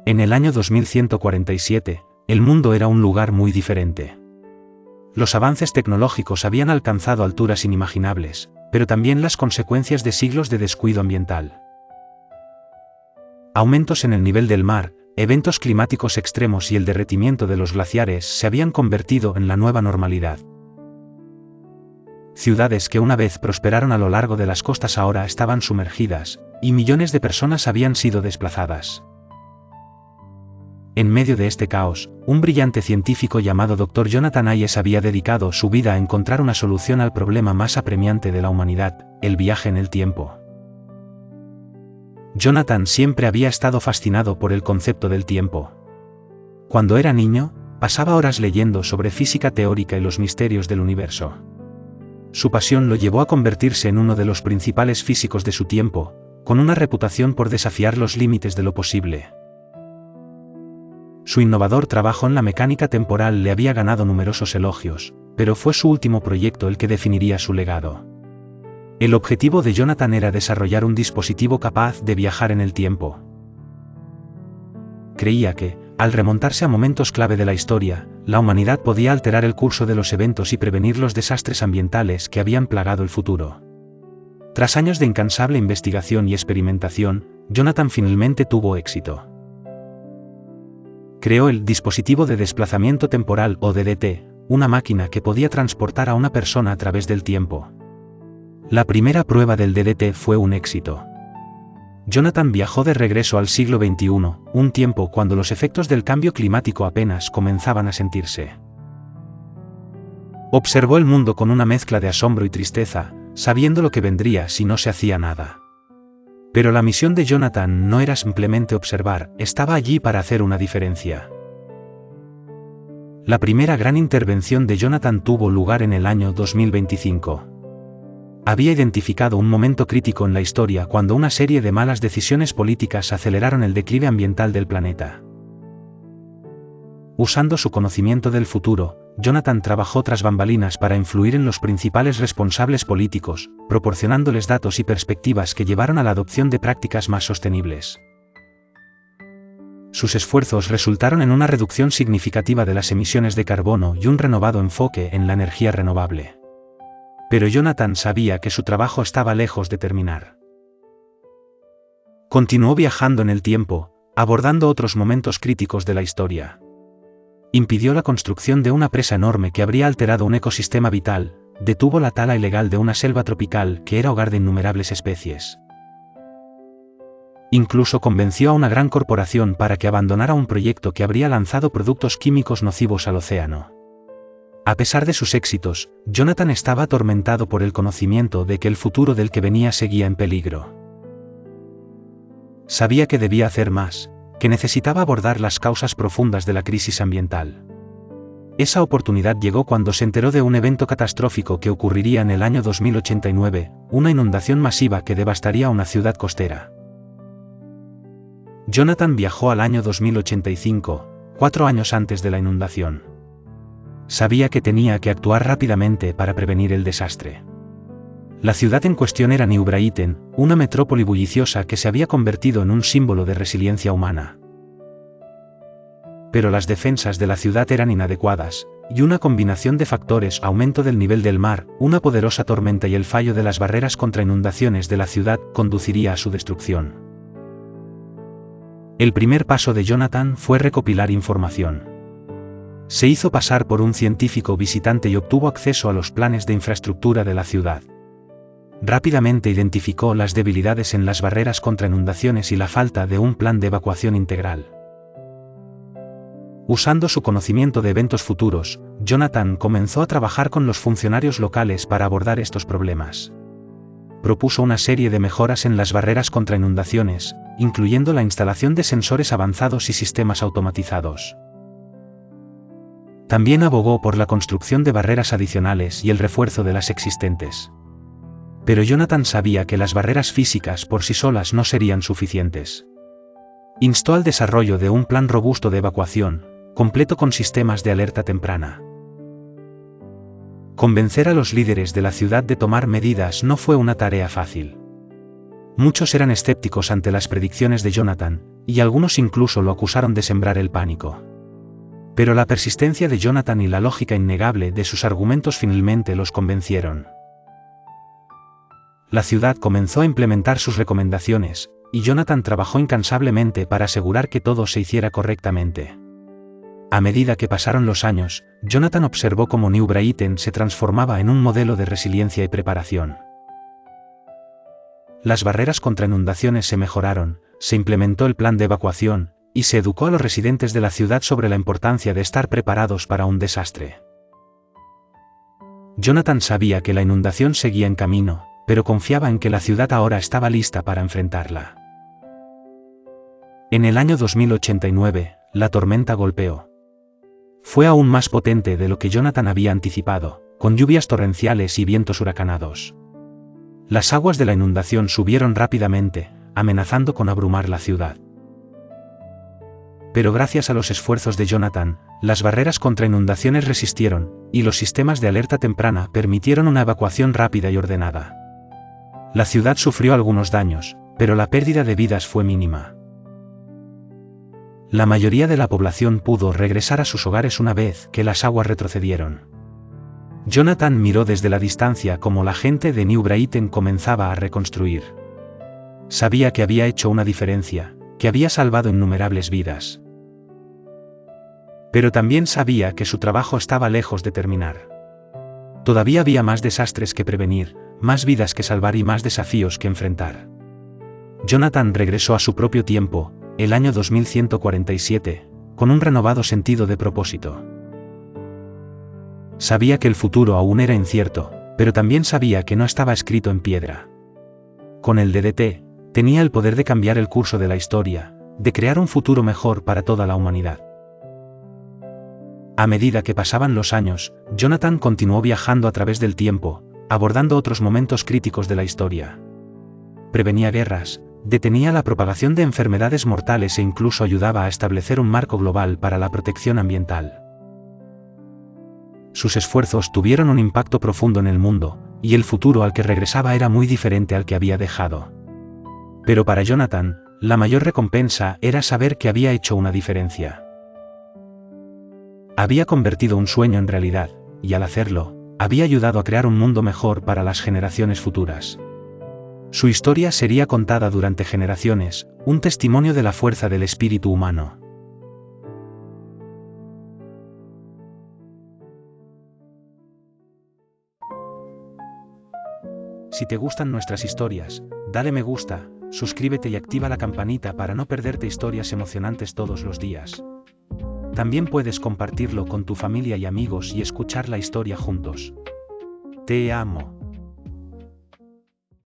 En el año 2147, el mundo era un lugar muy diferente. Los avances tecnológicos habían alcanzado alturas inimaginables, pero también las consecuencias de siglos de descuido ambiental. Aumentos en el nivel del mar, eventos climáticos extremos y el derretimiento de los glaciares se habían convertido en la nueva normalidad. Ciudades que una vez prosperaron a lo largo de las costas ahora estaban sumergidas, y millones de personas habían sido desplazadas. En medio de este caos, un brillante científico llamado Dr. Jonathan Hayes había dedicado su vida a encontrar una solución al problema más apremiante de la humanidad, el viaje en el tiempo. Jonathan siempre había estado fascinado por el concepto del tiempo. Cuando era niño, pasaba horas leyendo sobre física teórica y los misterios del universo. Su pasión lo llevó a convertirse en uno de los principales físicos de su tiempo, con una reputación por desafiar los límites de lo posible. Su innovador trabajo en la mecánica temporal le había ganado numerosos elogios, pero fue su último proyecto el que definiría su legado. El objetivo de Jonathan era desarrollar un dispositivo capaz de viajar en el tiempo. Creía que, al remontarse a momentos clave de la historia, la humanidad podía alterar el curso de los eventos y prevenir los desastres ambientales que habían plagado el futuro. Tras años de incansable investigación y experimentación, Jonathan finalmente tuvo éxito. Creó el dispositivo de desplazamiento temporal o DDT, una máquina que podía transportar a una persona a través del tiempo. La primera prueba del DDT fue un éxito. Jonathan viajó de regreso al siglo XXI, un tiempo cuando los efectos del cambio climático apenas comenzaban a sentirse. Observó el mundo con una mezcla de asombro y tristeza, sabiendo lo que vendría si no se hacía nada. Pero la misión de Jonathan no era simplemente observar, estaba allí para hacer una diferencia. La primera gran intervención de Jonathan tuvo lugar en el año 2025. Había identificado un momento crítico en la historia cuando una serie de malas decisiones políticas aceleraron el declive ambiental del planeta. Usando su conocimiento del futuro, Jonathan trabajó tras bambalinas para influir en los principales responsables políticos, proporcionándoles datos y perspectivas que llevaron a la adopción de prácticas más sostenibles. Sus esfuerzos resultaron en una reducción significativa de las emisiones de carbono y un renovado enfoque en la energía renovable. Pero Jonathan sabía que su trabajo estaba lejos de terminar. Continuó viajando en el tiempo, abordando otros momentos críticos de la historia. Impidió la construcción de una presa enorme que habría alterado un ecosistema vital, detuvo la tala ilegal de una selva tropical que era hogar de innumerables especies. Incluso convenció a una gran corporación para que abandonara un proyecto que habría lanzado productos químicos nocivos al océano. A pesar de sus éxitos, Jonathan estaba atormentado por el conocimiento de que el futuro del que venía seguía en peligro. Sabía que debía hacer más, que necesitaba abordar las causas profundas de la crisis ambiental. Esa oportunidad llegó cuando se enteró de un evento catastrófico que ocurriría en el año 2089, una inundación masiva que devastaría una ciudad costera. Jonathan viajó al año 2085, 4 años antes de la inundación. Sabía que tenía que actuar rápidamente para prevenir el desastre. La ciudad en cuestión era New Brighton, una metrópoli bulliciosa que se había convertido en un símbolo de resiliencia humana. Pero las defensas de la ciudad eran inadecuadas, y una combinación de factores, aumento del nivel del mar, una poderosa tormenta y el fallo de las barreras contra inundaciones de la ciudad, conduciría a su destrucción. El primer paso de Jonathan fue recopilar información. Se hizo pasar por un científico visitante y obtuvo acceso a los planes de infraestructura de la ciudad. Rápidamente identificó las debilidades en las barreras contra inundaciones y la falta de un plan de evacuación integral. Usando su conocimiento de eventos futuros, Jonathan comenzó a trabajar con los funcionarios locales para abordar estos problemas. Propuso una serie de mejoras en las barreras contra inundaciones, incluyendo la instalación de sensores avanzados y sistemas automatizados. También abogó por la construcción de barreras adicionales y el refuerzo de las existentes. Pero Jonathan sabía que las barreras físicas por sí solas no serían suficientes. Instó al desarrollo de un plan robusto de evacuación, completo con sistemas de alerta temprana. Convencer a los líderes de la ciudad de tomar medidas no fue una tarea fácil. Muchos eran escépticos ante las predicciones de Jonathan, y algunos incluso lo acusaron de sembrar el pánico. Pero la persistencia de Jonathan y la lógica innegable de sus argumentos finalmente los convencieron. La ciudad comenzó a implementar sus recomendaciones, y Jonathan trabajó incansablemente para asegurar que todo se hiciera correctamente. A medida que pasaron los años, Jonathan observó cómo New Brighton se transformaba en un modelo de resiliencia y preparación. Las barreras contra inundaciones se mejoraron, se implementó el plan de evacuación, y se educó a los residentes de la ciudad sobre la importancia de estar preparados para un desastre. Jonathan sabía que la inundación seguía en camino, pero confiaba en que la ciudad ahora estaba lista para enfrentarla. En el año 2089, la tormenta golpeó. Fue aún más potente de lo que Jonathan había anticipado, con lluvias torrenciales y vientos huracanados. Las aguas de la inundación subieron rápidamente, amenazando con abrumar la ciudad. Pero gracias a los esfuerzos de Jonathan, las barreras contra inundaciones resistieron, y los sistemas de alerta temprana permitieron una evacuación rápida y ordenada. La ciudad sufrió algunos daños, pero la pérdida de vidas fue mínima. La mayoría de la población pudo regresar a sus hogares una vez que las aguas retrocedieron. Jonathan miró desde la distancia cómo la gente de New Brighton comenzaba a reconstruir. Sabía que había hecho una diferencia, que había salvado innumerables vidas. Pero también sabía que su trabajo estaba lejos de terminar. Todavía había más desastres que prevenir, más vidas que salvar y más desafíos que enfrentar. Jonathan regresó a su propio tiempo, el año 2147, con un renovado sentido de propósito. Sabía que el futuro aún era incierto, pero también sabía que no estaba escrito en piedra. Con el DDT, tenía el poder de cambiar el curso de la historia, de crear un futuro mejor para toda la humanidad. A medida que pasaban los años, Jonathan continuó viajando a través del tiempo, abordando otros momentos críticos de la historia. Prevenía guerras, detenía la propagación de enfermedades mortales e incluso ayudaba a establecer un marco global para la protección ambiental. Sus esfuerzos tuvieron un impacto profundo en el mundo, y el futuro al que regresaba era muy diferente al que había dejado. Pero para Jonathan, la mayor recompensa era saber que había hecho una diferencia. Había convertido un sueño en realidad, y al hacerlo, había ayudado a crear un mundo mejor para las generaciones futuras. Su historia sería contada durante generaciones, un testimonio de la fuerza del espíritu humano. Si te gustan nuestras historias, dale me gusta, suscríbete y activa la campanita para no perderte historias emocionantes todos los días. También puedes compartirlo con tu familia y amigos y escuchar la historia juntos. Te amo.